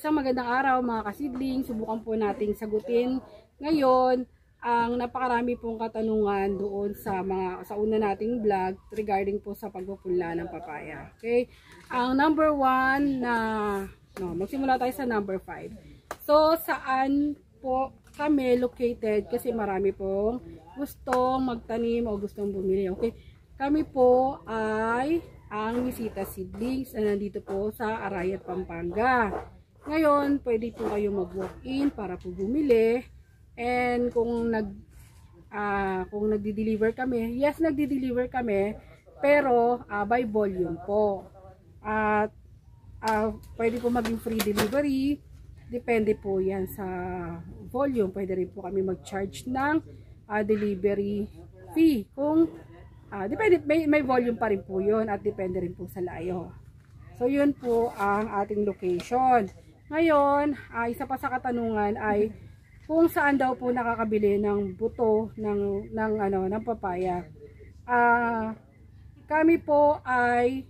Isang magandang araw mga kasidling, subukan po nating sagutin ngayon ang napakarami pong katanungan doon sa una nating vlog regarding po sa pagpupunla ng papaya. Okay? Ang number 1 magsimula tayo sa number 5. So, saan po kami located kasi marami pong gustong magtanim o gustong bumili. Okay? Kami po ay ang Visita Seedlings na nandito po sa Arayat, Pampanga. Ngayon, pwede po kayong mag-walk-in para po bumili. And kung nagdi-deliver kami, yes, nagdi-deliver kami, pero by volume po. At pwede po maging free delivery. Depende po yan sa volume. Pwede rin po kami mag-charge ng delivery fee. Kung depende, may volume pa rin po yun at depende rin po sa layo. So, yun po ang ating location. Ngayon, isa pa sa katanungan ay kung saan daw po nakakabili ng buto ng papaya. Kami po ay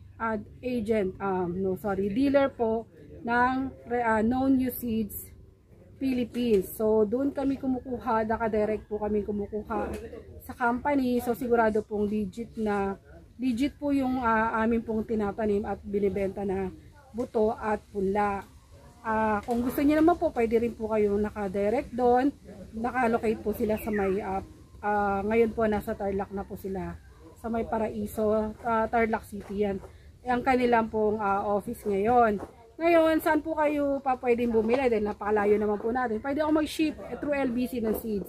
dealer po ng Known You Seeds Philippines. So, doon kami kumukuha, naka-direct po kami kumukuha sa company. So, sigurado pong legit po yung amin pong tinatanim at binibenta na buto at punla. Kung gusto niyo naman po, pwede rin po kayong naka-direct doon. Naka-locate po sila sa may, ngayon po nasa Tarlac na po sila. Sa may Paraiso, Tarlac City yan. Ang kanilang pong office ngayon. Ngayon, saan po kayo pa pwedeng bumili? Dahil napakalayo naman po natin. Pwede ako mag-ship through LBC ng seeds.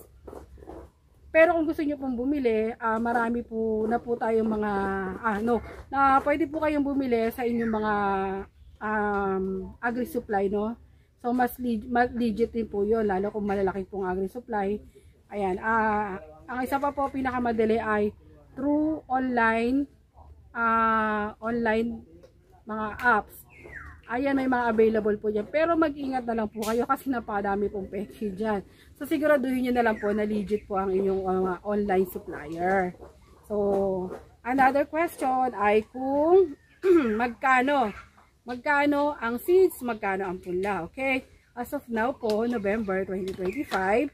Pero kung gusto niyo pong bumili, marami po na po tayong mga, pwede po kayong bumili sa inyong mga agri-supply, no? So, mas legit din po yun, lalo kung malalaki pong agri-supply. Ayan, ang isa pa po pinakamadali ay through online mga apps. Ayan, may mga available po dyan. Pero mag-ingat na lang po kayo kasi napadami pong peke dyan. So, siguraduhin nyo na lang po na legit po ang inyong online supplier. So, another question ay kung magkano ang seeds, magkano ang punla. Okay? As of now po, November 2025,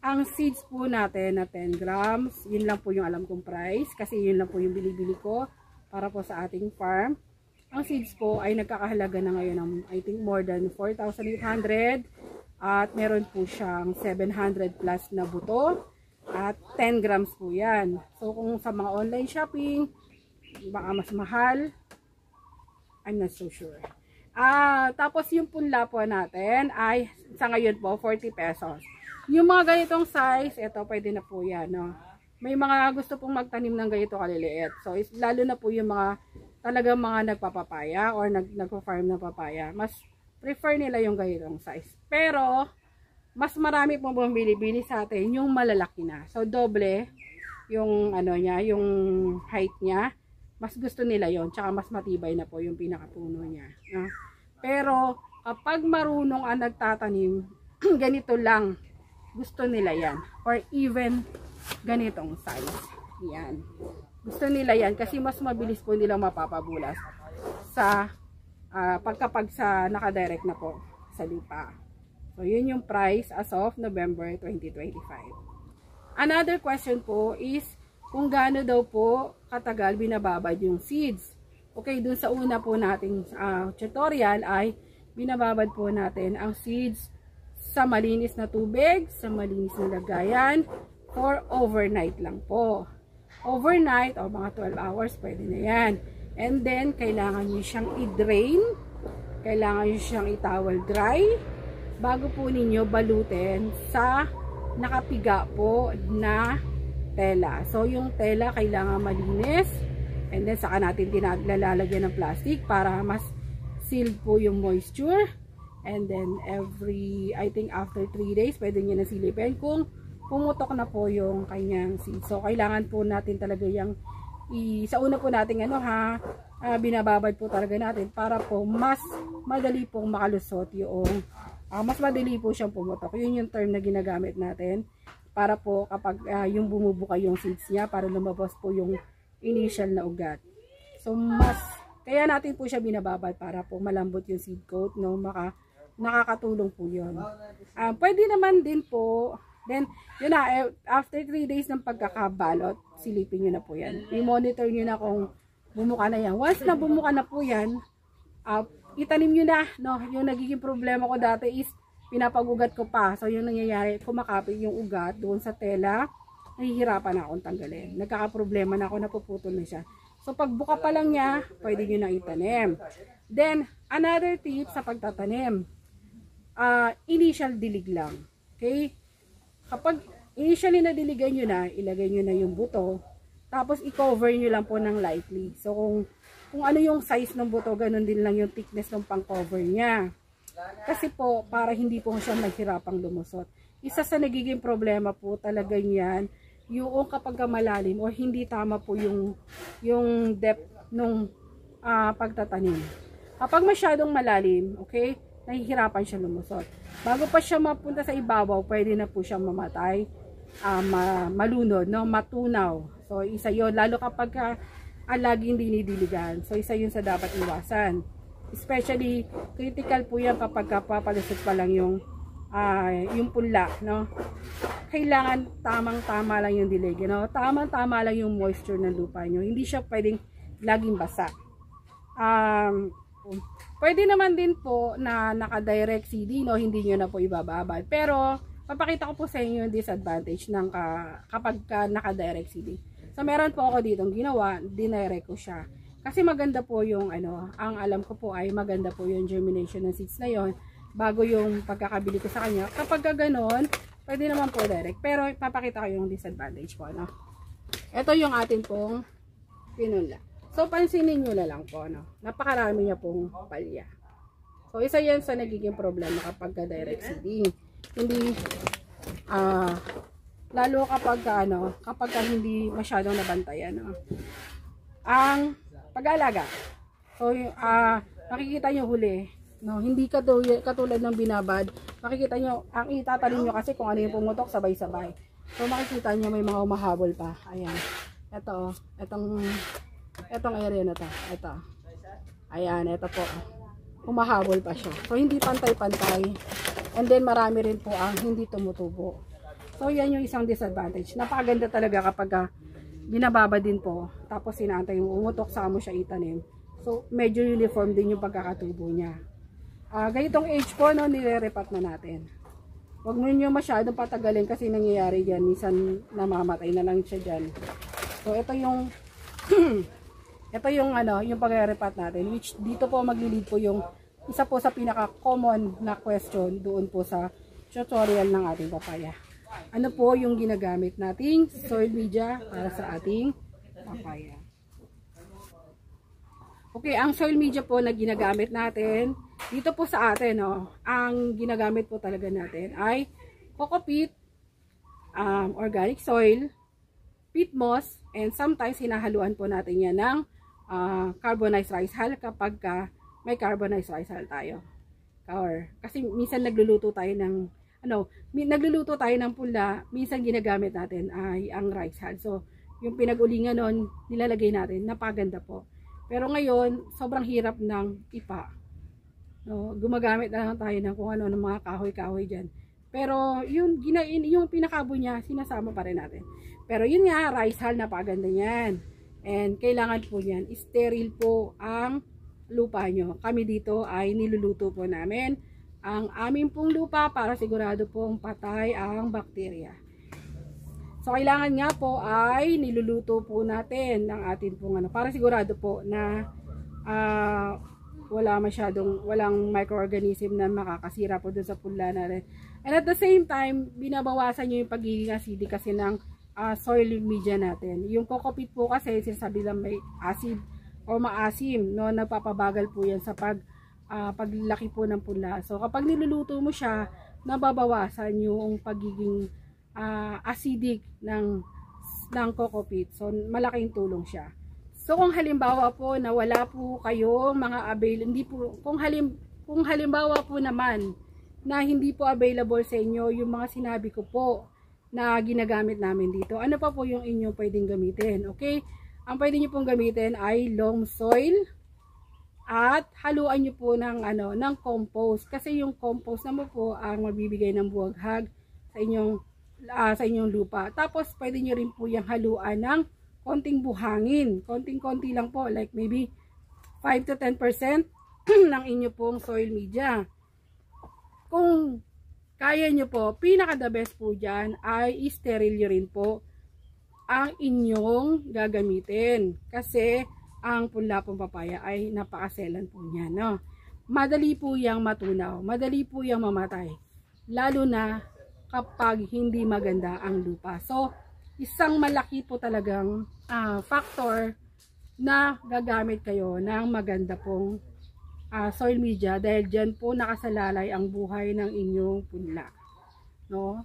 ang seeds po natin na 10 grams, yun lang po yung alam kong price kasi yun lang po yung binibili ko para po sa ating farm. Ang seeds po ay nagkakahalaga na ngayon ng I think more than 4,800 at meron po siyang 700 plus na buto at 10 grams po yan. So kung sa mga online shopping, baka mas mahal, I'm not so sure. Tapos yung punla po natin ay sa ngayon po 40 pesos. Yung mga ganitong size, ito pwede na po yan. No? May mga gusto pong magtanim ng ganito kaliliit. So lalo na po yung mga talagang mga nagpapapaya or nagpa-farm ng papaya. Mas prefer nila yung ganitong size. Pero mas marami pong bumibili sa atin yung malalaki na. So doble yung yung height niya. Mas gusto nila yon, tsaka mas matibay na po yung pinakapuno niya. No? Pero kapag marunong ang nagtatanim, ganito lang, gusto nila yan. Or even ganitong size. Yan. Gusto nila yan kasi mas mabilis po nilang mapapabulas sa pagkapag sa nakadirect na po sa lupa. So yun yung price as of November 2025. Another question po is kung gaano daw po katagal binababad yung seeds. Okay, dun sa una po nating tutorial ay binababad po natin ang seeds sa malinis na tubig, sa malinis na lagayan, for overnight lang po. Overnight, o mga 12 hours, pwede na yan. And then, kailangan nyo siyang i-drain, kailangan nyo siyang i-towel dry, bago po ninyo balutin sa nakapiga po na tela. So, yung tela kailangan malinis. And then, saka natin lalagyan ng plastic para mas sealed po yung moisture. And then, I think after 3 days, pwede nyo na silipin kung pumutok na po yung kanyang seed. So, kailangan po natin talaga yung sa una po natin binababad po talaga natin para po mas madali pong makalusot yung mas madali po siyang pumutok. Yun yung term na ginagamit natin para po kapag yung bumubuka yung seeds niya para lumabas po yung initial na ugat. So, kaya natin po siya binababad para po malambot yung seed coat, no? nakakatulong po yun. Pwede naman din po, then, yun na, after 3 days ng pagkakabalot, silipin nyo na po yan. I-monitor nyo na kung bumuka na yan. Once na bumuka na po yan, itanim nyo na, no? Yung nagiging problema ko dati is, pinapagugat ko pa. So, yung nangyayari, kumakapit yung ugat doon sa tela, nahihirapan na akong tanggalin. Nagkakaproblema na ako, napuputol na siya. So, pag buka pa lang niya, pwede nyo na itanim. Then, another tip sa pagtatanim, initial dilig lang. Okay? Kapag initially nadiligan nyo na, ilagay nyo na yung buto, tapos i-cover nyo lang po ng lightly. So, kung ano yung size ng buto, ganun din lang yung thickness ng pang-cover niya. Kasi po, para hindi po siya mahirapang lumusot. Isa sa nagiging problema po talaga yan, yung kapag malalim o hindi tama po yung depth ng pagtatanim. Kapag masyadong malalim, okay, nahihirapan siya lumusot. Bago pa siya mapunta sa ibabaw, pwede na po siyang mamatay, malunod, no? Matunaw. So, isa yun, lalo kapag laging dinidiligan. So, isa yun sa dapat iwasan. Especially, critical po yan kapag papalusot pa lang yung punla, no? Kailangan tamang-tama lang yung dilig, no? Tamang-tama lang yung moisture ng lupa nyo. Hindi siya pwedeng laging basa. Pwede naman din po na naka-direct CD, no? Hindi nyo na po ibababad. Pero, papakita ko po sa inyo yung disadvantage ng kapag naka-direct CD. So, meron po ako ditong ginawa, dinirect ko siya. Kasi maganda po yung ang alam ko po ay maganda po yung germination ng seeds na yon bago yung pagkakabili ko sa kanya. Kapag ganoon, pwede naman po direct. Pero ipapakita ko yung disadvantage po, no? Ito yung atin pong pinula. So pansinin nyo na lang po, no? Napakarami niya pong palya. So isa yan sa nagiging problema kapag direct seeding. Hindi lalo kapag kapag hindi masyadong nabantayan, no? Ang pag-aalaga. So, makikita nyo huli, no? Hindi katulad ng binabad. Makikita nyo, ang itatanim nyo kasi kung ano yung pumutok, sabay-sabay. So, makikita nyo may mga umahabol pa. Ayan. Ito, itong area na to. Ito. Ayan, ito po. Umahabol pa siya. So, hindi pantay-pantay. And then, marami rin po ang hindi tumutubo. So, yan yung isang disadvantage. Napakaganda talaga kapag binababa din po, tapos sinaantay yung umutok sa mo siya itanim. So, medyo uniform din yung pagkakatubo niya. Ganitong age po, no, nire-repat na natin. Huwag nyo masyadong patagalin kasi nangyayari dyan. Minsan, namamatay na lang siya dyan. So, ito yung yung pag-repat natin, which dito po maglilid po yung isa po sa pinaka-common na question doon po sa tutorial ng ating papaya. Ano po yung ginagamit nating soil media para sa ating papaya. Okay, ang soil media po na ginagamit natin, dito po sa atin, no, ang ginagamit po talaga natin ay coco peat, organic soil, peat moss, and sometimes hinahaluan po natin yan ng carbonized rice hull kapag may carbonized rice hull tayo. Kasi minsan nagluluto tayo ng pula, minsan ginagamit natin ay ang rice hull. So, yung pinag-ulingan nun, nilalagay natin, napaganda po. Pero ngayon, sobrang hirap ng ipa. No, gumagamit na lang tayo ng kung ano ng mga kahoy-kahoy dyan. Pero, yung pinakabo niya, sinasama pa rin natin. Pero yun nga, rice hull, napaganda niyan. And kailangan po yan, sterile po ang lupa nyo. Kami dito ay niluluto po namin ang aming pong lupa para sigurado pong patay ang bakterya. So, kailangan nga po ay niluluto po natin ng ating pong para sigurado po na walang microorganism na makakasira po dun sa punla natin. And at the same time, binabawasan nyo yung pagiging acidic kasi ng soil media natin. Yung coco peat po kasi, sinasabi lang may acid o maasim, no? Nagpapabagal po yan sa paglaki po ng punla. So, kapag niluluto mo siya, nababawasan yung pagiging acidic ng coco peat. So, malaking tulong siya. So, kung halimbawa po na wala po kayong mga kung halimbawa po naman na hindi po available sa inyo yung mga sinabi ko po na ginagamit namin dito, ano pa po yung inyong pwedeng gamitin? Okay? Ang pwede nyo pong gamitin ay loam soil, At haluan nyo po ng, ng compost. Kasi yung compost naman po ang magbibigay ng buwaghag sa inyong lupa. Tapos pwede nyo rin po yung haluan ng konting buhangin. Konting-konti lang po. Like maybe 5 to 10% ng inyo pong soil media. Kung kaya nyo po, pinaka the best po dyan ay i-sterile rin po ang inyong gagamitin. Kasi ang punla pong papaya ay napakaselan po niya, no? Madali po yang matunaw, madali po yang mamatay. Lalo na kapag hindi maganda ang lupa. So, isang malaki po talagang factor na gagamit kayo ng maganda pong soil media dahil dyan po nakasalalay ang buhay ng inyong punla, no?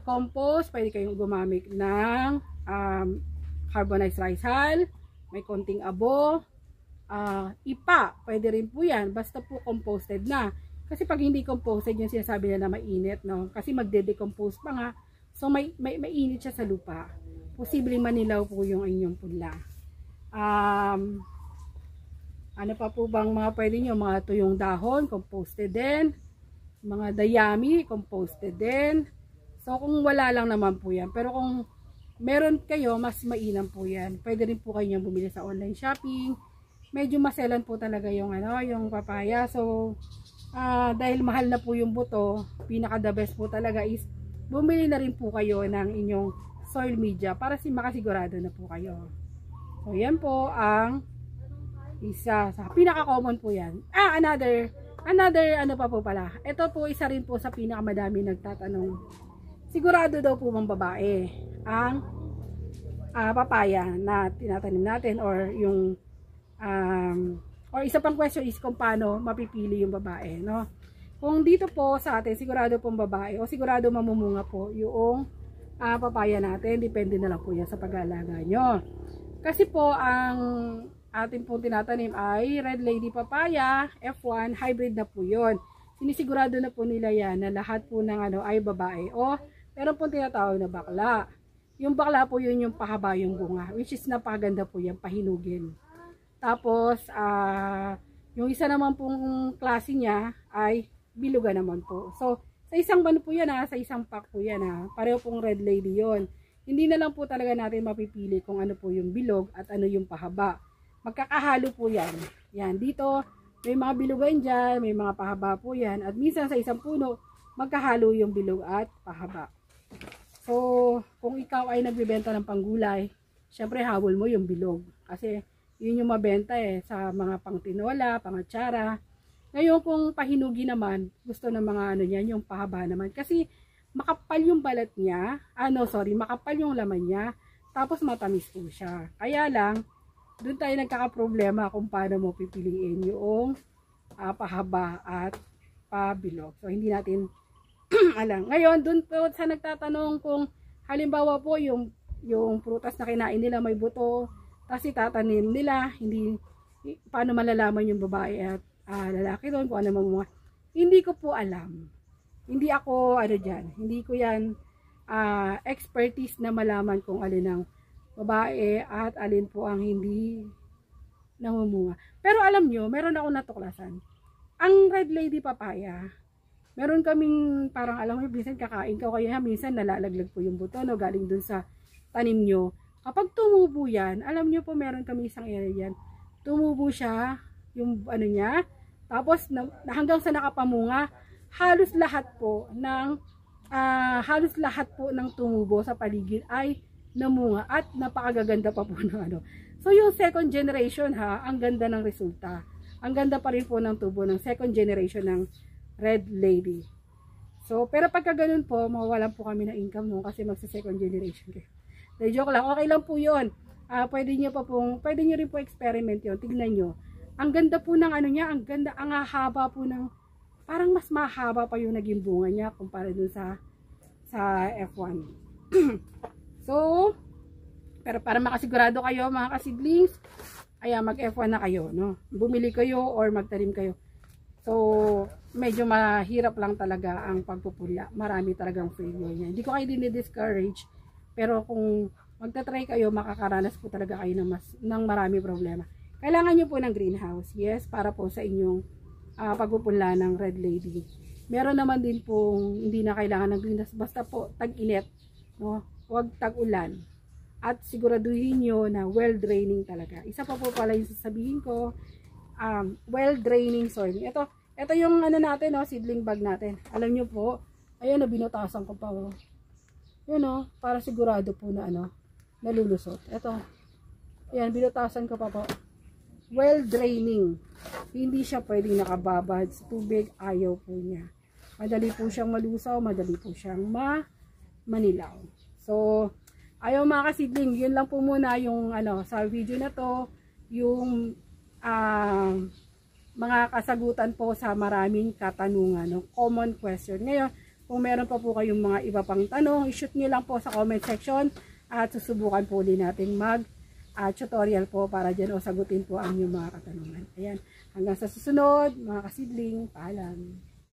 Compost, pwede kayong gumamit ng carbonized rice hull, may konting abo, ipa, pwede rin po yan, basta po composted na. Kasi pag hindi composted, yung sinasabi nila na mainit, no? Kasi magde-decompose pa nga, so may init siya sa lupa. Posibleng manilaw po yung inyong punla. Ano pa po bang mga pwede nyo? Mga tuyong dahon, composted din. Mga dayami, composted din. So kung wala lang naman po yan. Pero kung meron kayo, mas mainam po yan. Pwede rin po kayo bumili sa online shopping. Medyo maselan po talaga yung, yung papaya. So dahil mahal na po yung buto, pinaka the best po talaga is bumili na rin po kayo ng inyong soil media para makasigurado na po kayo. So yan po ang isa sa pinaka common po yan. Another ano pa po pala. Ito po isa rin po sa pinakamadami nagtatanong. Sigurado daw po bang babae ang papaya na tinatanim natin, or yung or isa pang question is kung paano mapipili yung babae, no? Kung dito po sa atin sigurado pong babae o sigurado mamumunga po yung papaya natin, depende na lang po yan sa pag-aalaga nyo. Kasi po ang atin pong tinatanim ay Red Lady Papaya F1 hybrid na po yun. Sinisigurado na po nila yan na lahat po ng ay babae, o meron pong tinatawag na bakla. Yung bakla po yun yung pahaba yung bunga, which is napaganda po yan, pahinugin. Tapos yung isa naman pong klase niya ay biluga naman po. So sa isang ban po yan, sa isang pack po yan, pareho pong Red Lady yon. Hindi na lang po talaga natin mapipili kung ano po yung bilog at ano yung pahaba. Magkakahalo po yan. Yan, dito may mga bilugan dyan, may mga pahaba po yan. At minsan sa isang puno, magkahalo yung bilog at pahaba. So, kung ikaw ay nagbibenta ng panggulay, syempre habol mo yung bilog. Kasi yun yung mabenta sa mga pangtinola, pangatsara. Ngayon kung pahinugi naman, gusto ng mga niyan, yung pahaba naman. Kasi makapal yung balat niya, makapal yung laman niya, tapos matamis po siya. Kaya lang, doon tayo nagkakaproblema kung paano mo pipiliin yung pahaba at pabilog. So, hindi natin alam. Ngayon, doon po sa nagtatanong kung halimbawa po yung prutas na kinain nila may buto, tapos itatanim nila, paano malalaman yung babae at lalaki doon, kung ano mga, hindi ko po alam. Hindi ako, hindi ko yan expertise na malaman kung alin ang babae at alin po ang hindi namumunga. Pero alam nyo, meron ako natuklasan. Ang Red Lady Papaya, meron kaming parang alam mo, minsan kakain ka, kaya minsan nalalaglag po yung buto, no, galing dun sa tanim nyo. Kapag tumubo yan, alam nyo po meron kami isang area yan, tumubo siya, yung niya, tapos hanggang sa nakapamunga, halos lahat po ng tumubo sa paligid ay namunga at napakagaganda pa po ng So yung second generation ang ganda ng resulta. Ang ganda pa rin po ng tubo ng second generation ng Red Lady. So pero pagka ganun po, mawawalan po kami ng income kasi magsa second generation kayo. Joke lang, okay lang po yun. Pwede nyo rin po experiment yun, tignan nyo. Ang ganda po ng niya, ang ganda, ang haba po ng, parang mas mahaba pa yung naging bunga niya kumpara dun sa F1. So, pero para makasigurado kayo mga kasidlings, mag F1 na kayo, no? Bumili kayo or magtanim kayo. So, medyo mahirap lang talaga ang pagpupula. Marami talagang failure niya. Hindi ko kayo dinidiscourage, pero kung magta-try kayo, makakaranas po talaga kayo ng marami problema. Kailangan nyo po ng greenhouse. Yes, para po sa inyong pagpupunla ng Red Lady. Meron naman din pong hindi na kailangan ng greenhouse. Basta po tag-init. No? Huwag tag-ulan. At siguraduhin nyo na well-draining talaga. Isa pa po pala yung sasabihin ko, well-draining soil. Ito yung ano natin, no, seedling bag natin. Alam nyo po, ayan o, binutasan ko pa. Oh. Yun o, para sigurado po na nalulusot. Ito, ayan, binutasan ko pa po. Well-draining. Hindi siya pwedeng nakababad sa tubig. Ayaw po niya. Madali po siyang malusaw, madali po siyang manilaw. So, ayaw mga kasidling, yun lang po muna yung sa video na to, yung mga kasagutan po sa maraming katanungan, no? Common question. Ngayon, kung meron pa po kayong mga iba pang tanong, i-shoot nyo lang po sa comment section at susubukan po din natin tutorial po para dyan sagutin po ang inyong mga katanungan. Ayan, hanggang sa susunod, mga kasidling, paalam.